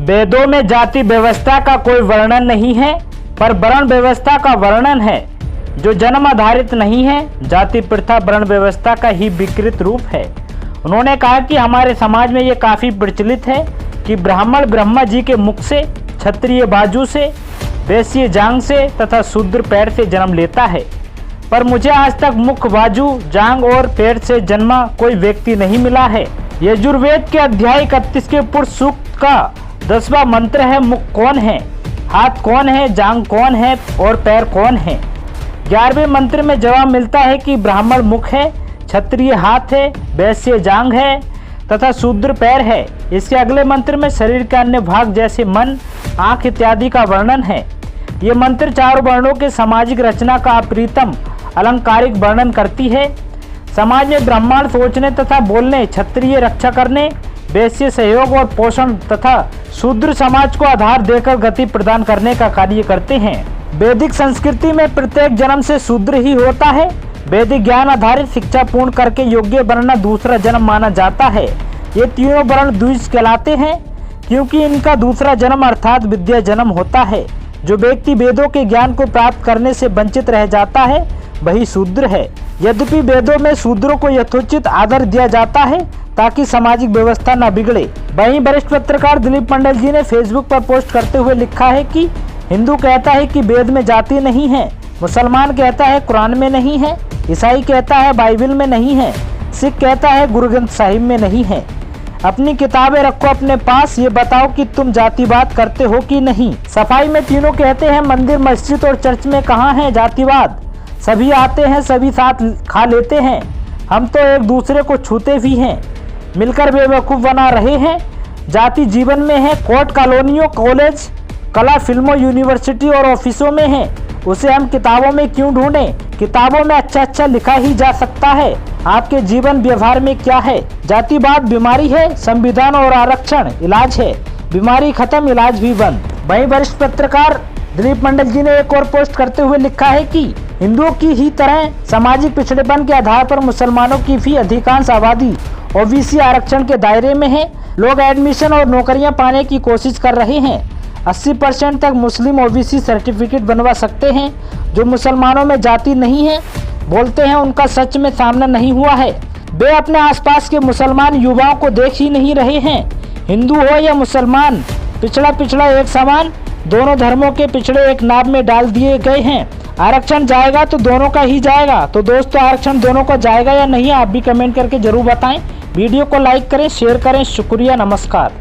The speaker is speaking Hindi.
वेदों में जाति व्यवस्था का कोई वर्णन नहीं है, पर वर्ण व्यवस्था का वर्णन है जो जन्म आधारित नहीं है। जाति प्रथा वर्ण व्यवस्था का ही विकृत रूप है। उन्होंने कहा कि हमारे समाज में ये काफ़ी प्रचलित है कि ब्राह्मण ब्रह्मा जी के मुख से, क्षत्रिय बाजू से, वैश्य जांघ से तथा शूद्र पैर से जन्म लेता है, पर मुझे आज तक मुख, बाजू, जांघ और पैर से जन्मा कोई व्यक्ति नहीं मिला है। यजुर्वेद के अध्याय 31 के पुरुष सूक्त का 10वां मंत्र है, मुख कौन है, हाथ कौन है, जांघ कौन है और पैर कौन है। 11वें मंत्र में जवाब मिलता है कि ब्राह्मण मुख है, क्षत्रिय हाथ है, वैश्य जांघ है तथा शूद्र पैर है। इसके अगले मंत्र में शरीर के अन्य भाग जैसे मन, आँख इत्यादि का वर्णन है। ये मंत्र 4 वर्णों के सामाजिक रचना का अप्रीतम अलंकारिक वर्णन करती है। समाज में ब्राह्मण सोचने तथा बोलने, क्षत्रिय रक्षा करने, वैश्य सहयोग और पोषण तथा शूद्र समाज को आधार देकर गति प्रदान करने का कार्य करते हैं। वैदिक संस्कृति में प्रत्येक जन्म से शूद्र ही होता है। वैदिक ज्ञान आधारित शिक्षा पूर्ण करके योग्य बनना दूसरा जन्म माना जाता है। ये तीनों वर्ण द्विज कहलाते हैं क्योंकि इनका दूसरा जन्म अर्थात विद्या जन्म होता है। जो व्यक्ति वेदों के ज्ञान को प्राप्त करने से वंचित रह जाता है वही शूद्र है। यद्यपि वेदों में शूद्रों को यथोचित आदर दिया जाता है ताकि सामाजिक व्यवस्था न बिगड़े। वहीं वरिष्ठ पत्रकार दिलीप मंडल जी ने फेसबुक पर पोस्ट करते हुए लिखा है कि हिंदू कहता है कि वेद में जाति नहीं है, मुसलमान कहता है कुरान में नहीं है, ईसाई कहता है बाइबल में नहीं है, सिख कहता है गुरु ग्रंथ साहिब में नहीं है। अपनी किताबें रखो अपने पास, ये बताओ कि तुम जातिवाद करते हो कि नहीं। सफाई में तीनों कहते हैं मंदिर, मस्जिद और चर्च में कहाँ है जातिवाद। सभी आते हैं, सभी साथ खा लेते हैं, हम तो एक दूसरे को छूते भी हैं, मिलकर बेवकूफ़ बना रहे हैं। जाति जीवन में है, कोर्ट, कॉलोनियों, कॉलेज, कला, फिल्मों, यूनिवर्सिटी और ऑफिसों में है। उसे हम किताबों में क्यों ढूंढें? किताबों में अच्छा अच्छा लिखा ही जा सकता है। आपके जीवन व्यवहार में क्या है? जातिवाद बीमारी है, संविधान और आरक्षण इलाज है। बीमारी खत्म, इलाज भी बंद। वहीं वरिष्ठ पत्रकार दिलीप मंडल जी ने एक और पोस्ट करते हुए लिखा है कि हिंदुओं की ही तरह सामाजिक पिछड़ेपन के आधार पर मुसलमानों की भी अधिकांश आबादी ओबीसी आरक्षण के दायरे में है। लोग एडमिशन और नौकरियां पाने की कोशिश कर रहे हैं। 80% तक मुस्लिम ओबीसी सर्टिफिकेट बनवा सकते हैं। जो मुसलमानों में जाति नहीं है बोलते हैं उनका सच में सामना नहीं हुआ है। वे अपने आसपास के मुसलमान युवाओं को देख ही नहीं रहे हैं। हिंदू हो या मुसलमान, पिछड़ा पिछड़ा एक समान, दोनों धर्मों के पिछड़े एक नाव में डाल दिए गए हैं। आरक्षण जाएगा तो दोनों का ही जाएगा। तो दोस्तों, आरक्षण दोनों का जाएगा या नहीं, आप भी कमेंट करके जरूर बताएं। वीडियो को लाइक करें, शेयर करें। शुक्रिया, नमस्कार।